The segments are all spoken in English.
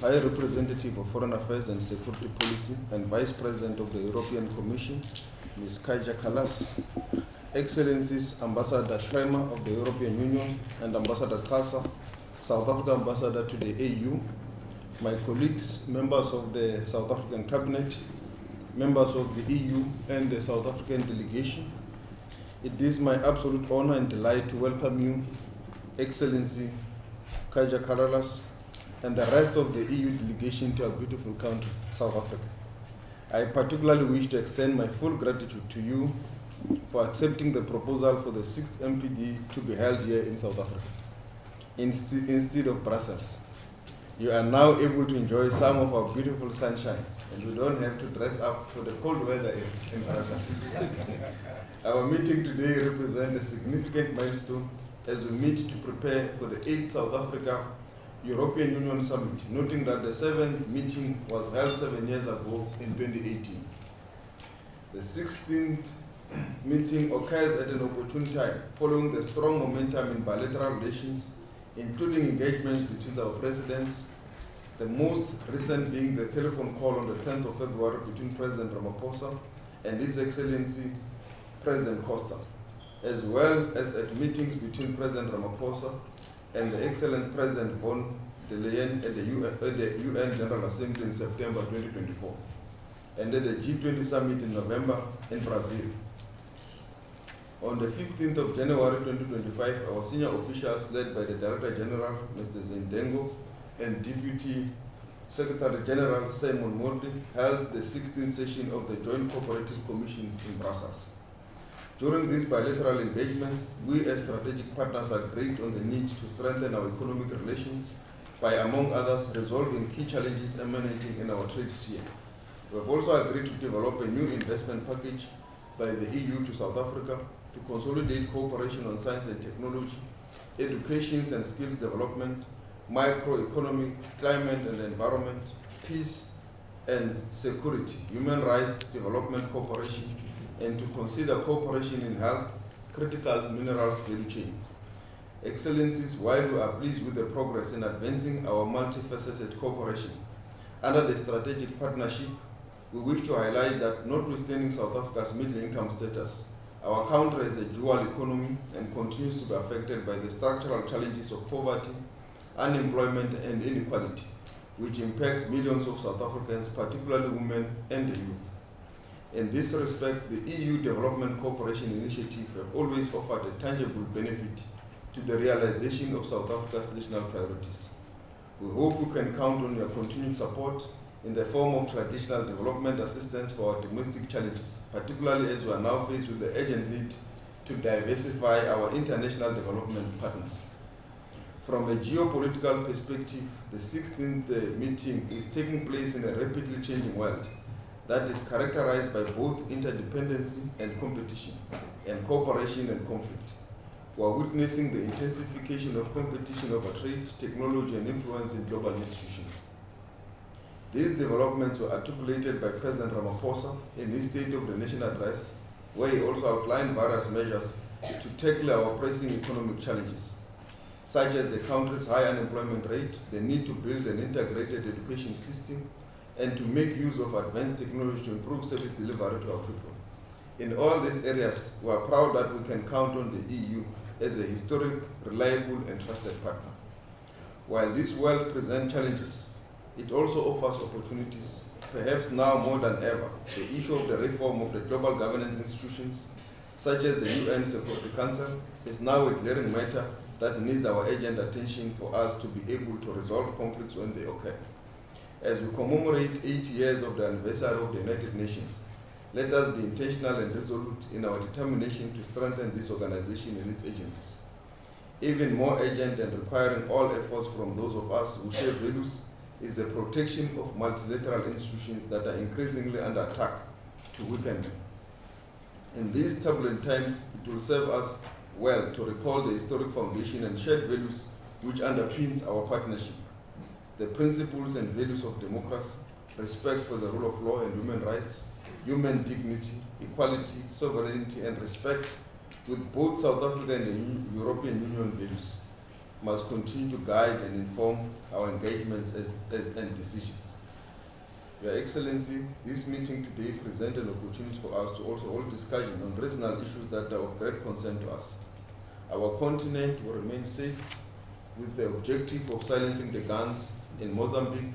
High Representative of Foreign Affairs and Security Policy and Vice President of the European Commission, Ms. Kaja Kallas, Excellencies Ambassador Kramer of the European Union and Ambassador Kasa, South Africa Ambassador to the AU, my colleagues, members of the South African Cabinet, members of the EU and the South African delegation, it is my absolute honor and delight to welcome you, Excellency Kaja Kallas, and the rest of the EU delegation to our beautiful country, South Africa. I particularly wish to extend my full gratitude to you for accepting the proposal for the 6th MPD to be held here in South Africa, instead of Brussels. You are now able to enjoy some of our beautiful sunshine, and you don't have to dress up for the cold weather in Brussels. Our meeting today represents a significant milestone as we meet to prepare for the 8th South Africa European Union Summit, noting that the 7th meeting was held 7 years ago in 2018. The 16th meeting occurs at an opportune time, following the strong momentum in bilateral relations, including engagements between our presidents, the most recent being the telephone call on the 10th of February between President Ramaphosa and His Excellency President Costa, as well as at meetings between President Ramaphosa and the excellent President von der Leyen at the UN General Assembly in September 2024, and at the G20 Summit in November in Brazil. On the 15th of January 2025, our senior officials led by the Director General, Mr. Zindengo, and Deputy Secretary General Simon Morley held the 16th session of the Joint Cooperative Commission in Brussels. During these bilateral engagements, we as strategic partners agreed on the need to strengthen our economic relations by, among others, resolving key challenges emanating in our trade sphere. We have also agreed to develop a new investment package by the EU to South Africa to consolidate cooperation on science and technology, education and skills development, microeconomy, climate and environment, peace and security, human rights development cooperation, and to consider cooperation in health, critical minerals value chain. Excellencies, while we are pleased with the progress in advancing our multifaceted cooperation under the strategic partnership, we wish to highlight that notwithstanding South Africa's middle-income status, our country is a dual economy and continues to be affected by the structural challenges of poverty, unemployment and inequality, which impacts millions of South Africans, particularly women and the youth. In this respect, the EU Development Cooperation Initiative have always offered a tangible benefit to the realization of South Africa's national priorities. We hope we can count on your continued support in the form of traditional development assistance for our domestic challenges, particularly as we are now faced with the urgent need to diversify our international development partners. From a geopolitical perspective, the 16th meeting is taking place in a rapidly changing world that is characterized by both interdependency and competition, and cooperation and conflict. We are witnessing the intensification of competition over trade, technology, and influence in global institutions. These developments were articulated by President Ramaphosa in his State of the Nation address, where he also outlined various measures to tackle our pressing economic challenges, such as the country's high unemployment rate, the need to build an integrated education system, and to make use of advanced technology to improve service delivery to our people. In all these areas, we are proud that we can count on the EU as a historic, reliable, and trusted partner. While this world presents challenges, it also offers opportunities. Perhaps now more than ever, the issue of the reform of the global governance institutions, such as the UN Security Council, is now a glaring matter that needs our urgent attention for us to be able to resolve conflicts when they occur. As we commemorate 8 years of the anniversary of the United Nations, let us be intentional and resolute in our determination to strengthen this organization and its agencies. Even more urgent and requiring all efforts from those of us who share values is the protection of multilateral institutions that are increasingly under attack to weaken them. In these turbulent times, it will serve us well to recall the historic foundation and shared values which underpins our partnership. The principles and values of democracy, respect for the rule of law and human rights, human dignity, equality, sovereignty, and respect with both South Africa and the European Union values. must continue to guide and inform our engagements and decisions. Your Excellency, this meeting today presents an opportunity for us to also hold discussion on regional issues that are of great concern to us. Our continent will remain seized with the objective of silencing the guns in Mozambique,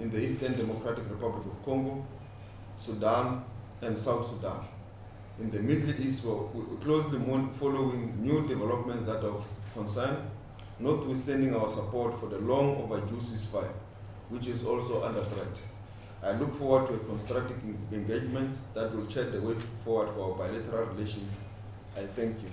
in the Eastern Democratic Republic of Congo, Sudan, and South Sudan. In the Middle East, we're closely following new developments that are of concern, notwithstanding our support for the long overdue ceasefire, which is also under threat. I look forward to a constructive engagement that will chart the way forward for our bilateral relations. I thank you.